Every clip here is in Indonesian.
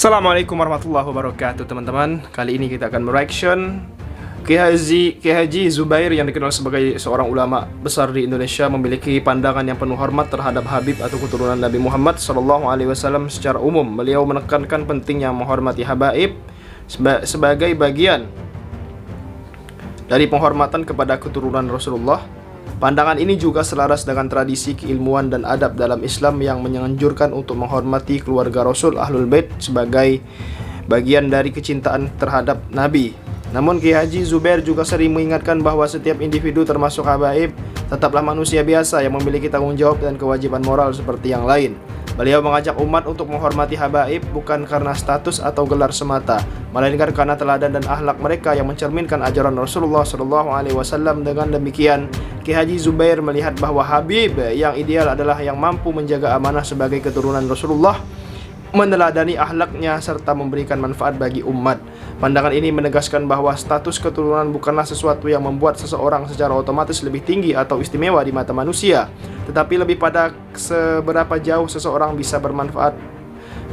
Assalamualaikum warahmatullahi wabarakatuh teman-teman. Kali ini kita akan mereaction Kiai Haji Zubair yang dikenal sebagai seorang ulama besar di Indonesia, memiliki pandangan yang penuh hormat terhadap Habib atau keturunan Nabi Muhammad SAW secara umum. Beliau menekankan pentingnya menghormati habaib sebagai bagian dari penghormatan kepada keturunan Rasulullah. Pandangan ini juga selaras dengan tradisi keilmuan dan adab dalam Islam yang menganjurkan untuk menghormati keluarga Rasul Ahlul Bait sebagai bagian dari kecintaan terhadap Nabi. Namun Kiai Haji Zubair juga sering mengingatkan bahwa setiap individu termasuk habaib tetaplah manusia biasa yang memiliki tanggung jawab dan kewajiban moral seperti yang lain. Beliau mengajak umat untuk menghormati habaib bukan karena status atau gelar semata, melainkan karena teladan dan akhlak mereka yang mencerminkan ajaran Rasulullah SAW. Dengan demikian, Kiai Haji Zubair melihat bahwa Habib yang ideal adalah yang mampu menjaga amanah sebagai keturunan Rasulullah, meneladani akhlaknya serta memberikan manfaat bagi umat. Pandangan ini menegaskan bahwa status keturunan bukanlah sesuatu yang membuat seseorang secara otomatis lebih tinggi atau istimewa di mata manusia, tetapi lebih pada seberapa jauh seseorang bisa bermanfaat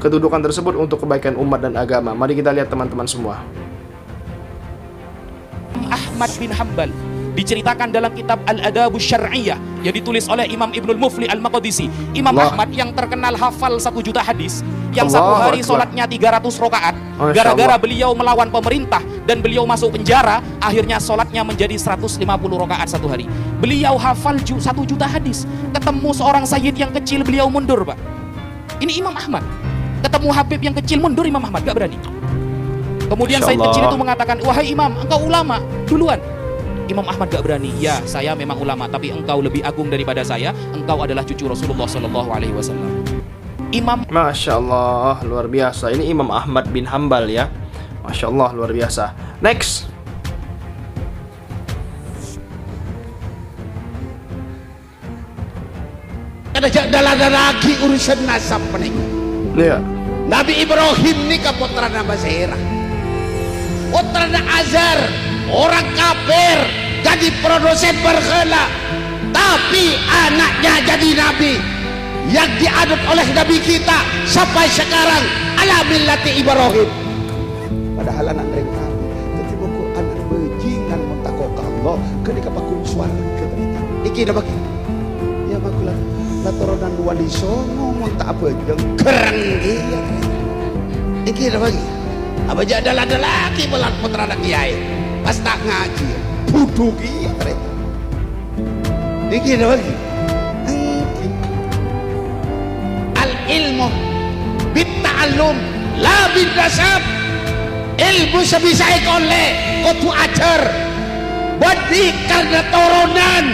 kedudukan tersebut untuk kebaikan umat dan agama. Mari kita lihat teman-teman semua. Ahmad bin Hanbal diceritakan dalam kitab Al-Adabus Syar'iyyah yang ditulis oleh Imam Ibnul Mufli Al-Maqdisi. Imam Ahmad yang terkenal hafal 1 juta hadis, yang satu hari sholatnya 300 rakaat, gara-gara beliau melawan pemerintah dan beliau masuk penjara, akhirnya sholatnya menjadi 150 rakaat satu hari. Beliau hafal 1 juta hadis, ketemu seorang sayyid yang kecil, beliau mundur, Pak. Ini Imam Ahmad ketemu Habib yang kecil, mundur. Imam Ahmad gak berani. Kemudian sayyid kecil itu mengatakan, wahai imam, engkau ulama, duluan. Imam Ahmad gak berani. Ya, saya memang ulama, tapi engkau lebih agung daripada saya. Engkau adalah cucu Rasulullah SAW. Imam, Masya Allah, luar biasa. Ini Imam Ahmad bin Hanbal ya. Masya Allah, luar biasa. Next. Ada lagi urusan nasab nih. Iya. Nabi Ibrahim ini putra Nabi Zahra, putra Azar, orang kafir jadi produsen berhala, tapi anaknya jadi nabi yang diadop oleh nabi kita sampai sekarang ala millati Ibrahim. Padahal anak mereka ketika Quran bajingan mentakoka Allah ketika pakun suara keterita iki dah bagi ya bagulah latoronan wali songo montak bejeng kereng dia iki dah bagi apa jadi ada laki belat putra anak kiai pas tak ngaji bodoh kia mereka iki dah bagi al ilmu bit ta'allum la bid nasab. Ilmu sebisa oleh kudu ajar badi karena turunan,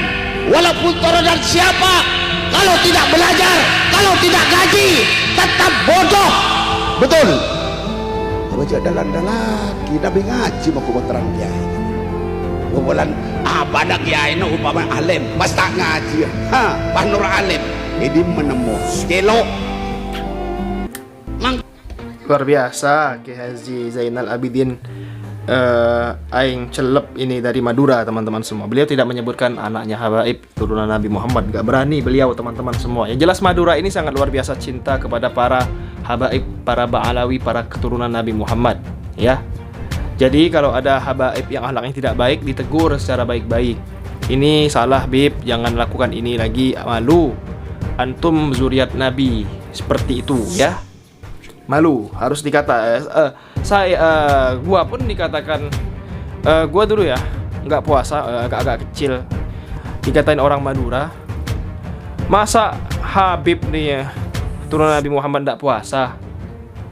walaupun turunan siapa, kalau tidak belajar, kalau tidak ngaji tetap bodoh. Betul. Baca dalan lagi nabi ngaji mau kubaterang kiai bulan pada kiai no upama alim pas tak ngaji panur alim ini menemu kelo. Luar biasa Kiai Haji Zainal Abidin Aing Celep ini dari Madura teman-teman semua. Beliau tidak menyebutkan anaknya habaib turunan Nabi Muhammad, gak berani beliau teman-teman semua. Yang jelas Madura ini sangat luar biasa cinta kepada para habaib, para ba'alawi, para keturunan Nabi Muhammad ya. Jadi kalau ada habaib yang akhlaknya tidak baik, ditegur secara baik-baik. Ini salah Bib, jangan lakukan ini lagi, malu. Antum zuriat Nabi, seperti itu ya. Malu, harus dikata. Gua pun dikatakan, gua dulu ya nggak puasa, agak-agak kecil, dikatain orang Madura. Masa Habib nih ya, turunan Nabi Muhammad nggak puasa,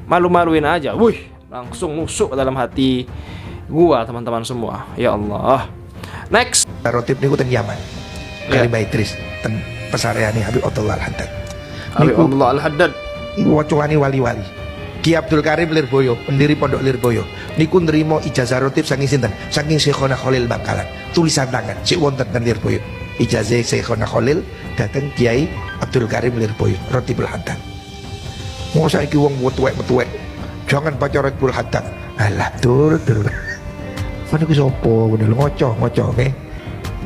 malu-maluin aja. Wih, langsung nusuk ke dalam hati gua teman-teman semua. Ya Allah. Next. Rotib niku teng Yaman. Kali Baitris teng pesareane Habib Abdullah Al-Haddad. Habib Abdullah Al-Haddad. Wacane wali-wali. Ki Abdul Karim Lirboyo, pendiri Pondok Lirboyo, niku nrimo ijazah rotib saking sinten? Saking Syekhona Khalil Bangkalan. Tulisan tangan, sik wonten ten Lirboyo. Ijazah Syekhona Khalil dateng Kiai Abdul Karim Lirboyo, Rotibul Haddad. Mau saiki wong metuwek-metuwek. Jangan baca Rotibul Haddad. Alah, tur. Mana ki sapa bener ngoco nggih.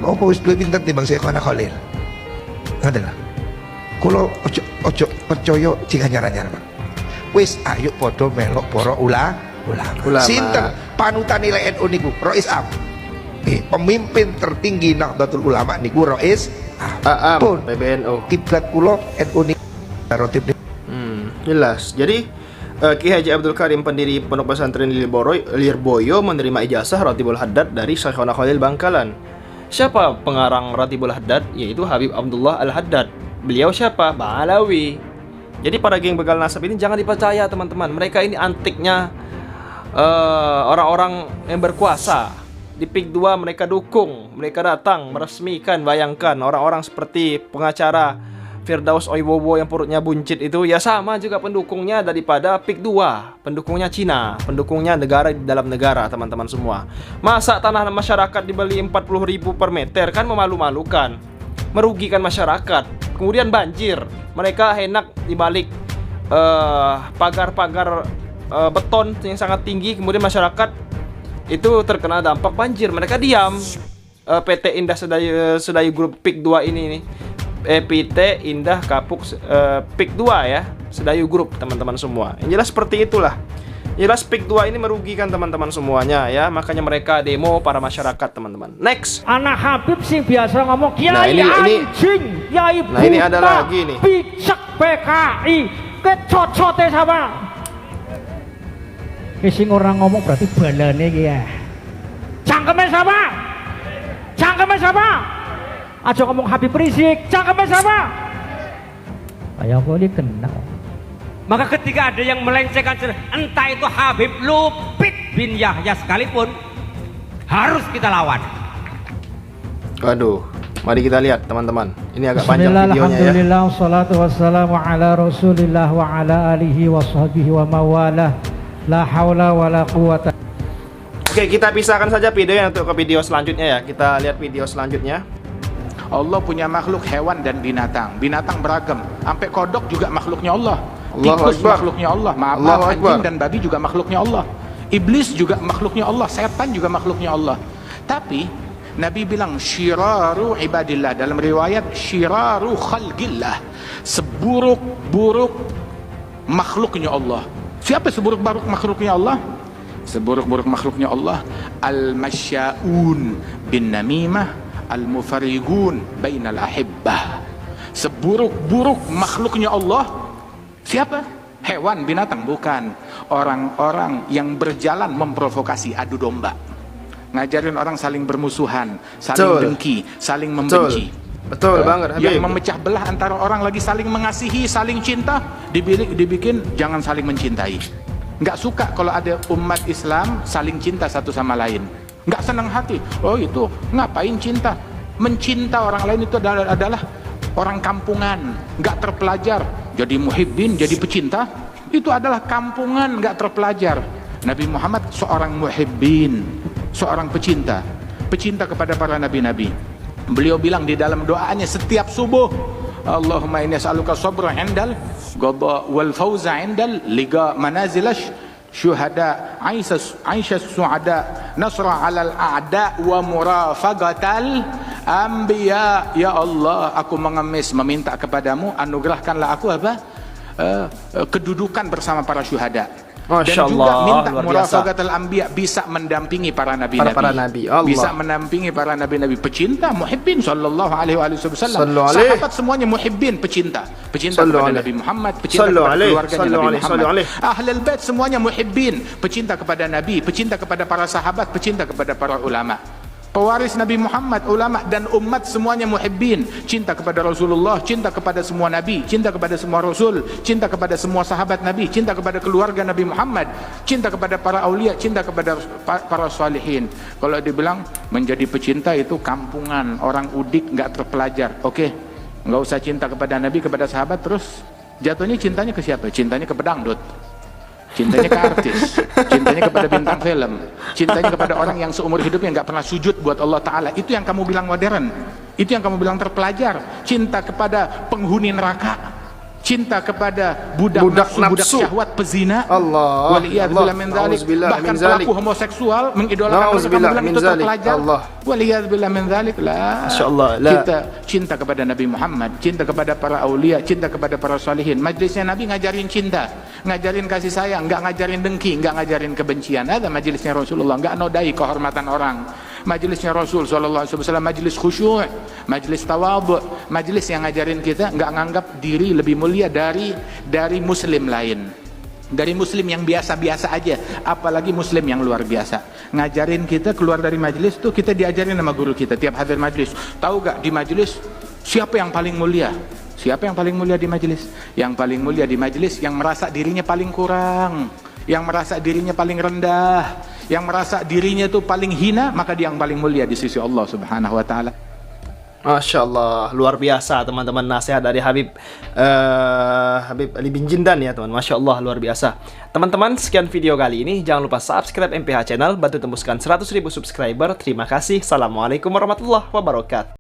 Apa wis luwih pinter timbang Syekhona Khalil? Ngoten lho. Kula ojo percaya sing anyar-anyar, Pak. wis ayo podo melok poro ulama. Sinten panutan nilai NU niku Rois Am. Pemimpin tertinggi Nahdlatul Ulama niku Rois Am pun PBNU. kiblat kula NU niku rotib. Jelas. Jadi Ki Haji Abdul Karim, pendiri Pondok Pesantren Lirboyo, menerima ijazah Ratibul Haddad dari Syekhona Khalil Bangkalan. Siapa pengarang Ratibul Haddad? Yaitu Habib Abdullah Al-Haddad. Beliau siapa? Ba'alawi. Jadi para geng begal nasab ini jangan dipercaya teman-teman. Mereka ini antiknya orang-orang yang berkuasa. Di PIK 2 mereka dukung, mereka datang meresmikan. Bayangkan orang-orang seperti pengacara Firdaus Oiwowo yang perutnya buncit itu ya sama juga pendukungnya daripada PIK 2. Pendukungnya Cina, pendukungnya negara di dalam negara, teman-teman semua. Masa tanah masyarakat dibeli 40.000 per meter, kan memalu-malukan, merugikan masyarakat. Kemudian banjir, mereka enak dibalik pagar-pagar beton yang sangat tinggi, kemudian masyarakat itu terkena dampak banjir, mereka diam. PT Indah Sedayu Grup PIK 2 ini nih, PT Indah Kapuk PIK 2 ya, Sedayu Grup, teman-teman semua. Yang jelas seperti itulah. Jelas PIK 2 ini merugikan teman-teman semuanya ya, makanya mereka demo para masyarakat, teman-teman. Next. Anak Habib sing biasa ngomong kiai ini anjing, kiai nah, ini ada lagi nih. Picek PKI, kecocote sama. Sing orang ngomong berarti balane ki ya. Cangkeme sama. Cangkeme sama. Aja ngomong Habib Rizik, cangkeme sama. Kayak aku ini kenal. Maka ketika ada yang melencengkan, entah itu Habib Lupit bin Yahya sekalipun, harus kita lawan. Waduh, mari kita lihat teman-teman. Ini agak panjang videonya ya. Alhamdulillah, wassalatu wassalamu ala rasulillah wa ala alihi wa sahbihi wa mawalah. La haula wa la quwata. Oke, kita pisahkan saja videonya untuk ke video selanjutnya ya. Kita lihat video selanjutnya. Allah punya makhluk hewan dan binatang. Binatang beragam. Sampai kodok juga makhluknya Allah. Tikus makhluknya Allah. Maaf, anjing dan babi juga makhluknya Allah. Iblis juga makhluknya Allah. Setan juga makhluknya Allah. Tapi Nabi bilang syiraru ibadillah. Dalam riwayat syiraru khalqillah. Seburuk-buruk makhluknya Allah. Siapa seburuk-buruk makhluknya Allah? Seburuk-buruk makhluknya Allah al-masya'un bin namimah al-mufarigun bainal ahibbah. Seburuk-buruk makhluknya Allah siapa? Hewan, binatang? Bukan. Orang-orang yang berjalan memprovokasi, adu domba, ngajarin orang saling bermusuhan, saling dengki, saling membenci. Betul banget, Habib. Yang memecah belah antara orang lagi saling mengasihi, saling cinta, dibikin jangan saling mencintai. Nggak suka kalau ada umat Islam saling cinta satu sama lain. Nggak senang hati. Oh itu ngapain cinta? Mencinta orang lain itu adalah orang kampungan, nggak terpelajar. Jadi muhibbin, jadi pecinta, itu adalah kampungan, nggak terpelajar. Nabi Muhammad seorang muhibbin, seorang pecinta, pecinta kepada para nabi-nabi. Beliau bilang di dalam doanya setiap subuh, Allahumma inni as'aluka sabra indal qada wal fawza indal liga manazilash syuhada Aisyah suada nasra alal a'da wa murafaqatal anbiya. Ya Allah, aku mengemis meminta kepadamu, anugerahkanlah aku apa? Kedudukan bersama para syuhada. Masya Dan juga Allah, minta luar biasa. murafaqatul anbiya, bisa mendampingi para nabi-nabi. Para nabi, Allah. Bisa mendampingi para nabi-nabi, pecinta, muhibbin sallallahu alaihi wasallam. Sallu alaihi. Sahabat semuanya muhibbin, pecinta. Pecinta Sallu kepada alaihi. Nabi Muhammad, pecinta Sallu kepada alaihi. keluarganya Sallu Nabi alaihi. Sallu Muhammad. alaihi. Ahlul bait semuanya muhibbin, pecinta kepada nabi, pecinta kepada para sahabat, pecinta kepada para ulama. Pewaris Nabi Muhammad, ulama dan umat semuanya muhibbin, cinta kepada Rasulullah, cinta kepada semua nabi, cinta kepada semua rasul, cinta kepada semua sahabat nabi, cinta kepada keluarga Nabi Muhammad, cinta kepada para aulia, cinta kepada para salihin. Kalau dibilang menjadi pecinta itu kampungan, orang udik, nggak terpelajar. Oke, nggak usah cinta kepada nabi, kepada sahabat, terus jatuhnya cintanya ke siapa? Cintanya ke pedangdut, cintanya ke artis, cintanya kepada bintang film, cintanya kepada orang yang seumur hidupnya nggak pernah sujud buat Allah Ta'ala. Itu yang kamu bilang modern, itu yang kamu bilang terpelajar. Cinta kepada penghuni neraka, cinta kepada budak Budak nafsu, budak syahwat pezina. Allah. Waliyadzubillah min dzalik. Na'udzubillah Bahkan min dzalik. pelaku homoseksual mengidolakan mereka, Na'udzubillah bilang min itu dzalik. terpelajar. Allah. Waliyadzubillah min dzalik. Masyaallah, la. Kita cinta kepada Nabi Muhammad, cinta kepada para aulia, cinta kepada para salihin. Majlisnya Nabi ngajarin cinta, ngajarin kasih sayang, enggak ngajarin dengki, enggak ngajarin kebencian. Ada majlisnya Rasulullah, enggak nodai kehormatan orang. Majelisnya Rasul sallallahu alaihi wasallam majelis khusyuk, majelis tawadhu, majelis yang ngajarin kita enggak nganggap diri lebih mulia dari muslim lain. Dari muslim yang biasa-biasa aja, apalagi muslim yang luar biasa. Ngajarin kita keluar dari majelis tuh kita diajarin sama guru kita tiap hadir majelis. Tahu gak di majelis siapa yang paling mulia? Siapa yang paling mulia di majelis? Yang paling mulia di majelis yang merasa dirinya paling kurang, yang merasa dirinya paling rendah, yang merasa dirinya itu paling hina, maka dia yang paling mulia di sisi Allah Subhanahu wa taala. Masya Allah, luar biasa teman-teman nasihat dari Habib Ali bin Jindan ya teman. Masya Allah, luar biasa. Teman-teman, sekian video kali ini. Jangan lupa subscribe MPH Channel, bantu tembuskan 100.000 subscriber. Terima kasih. Assalamualaikum warahmatullahi wabarakatuh.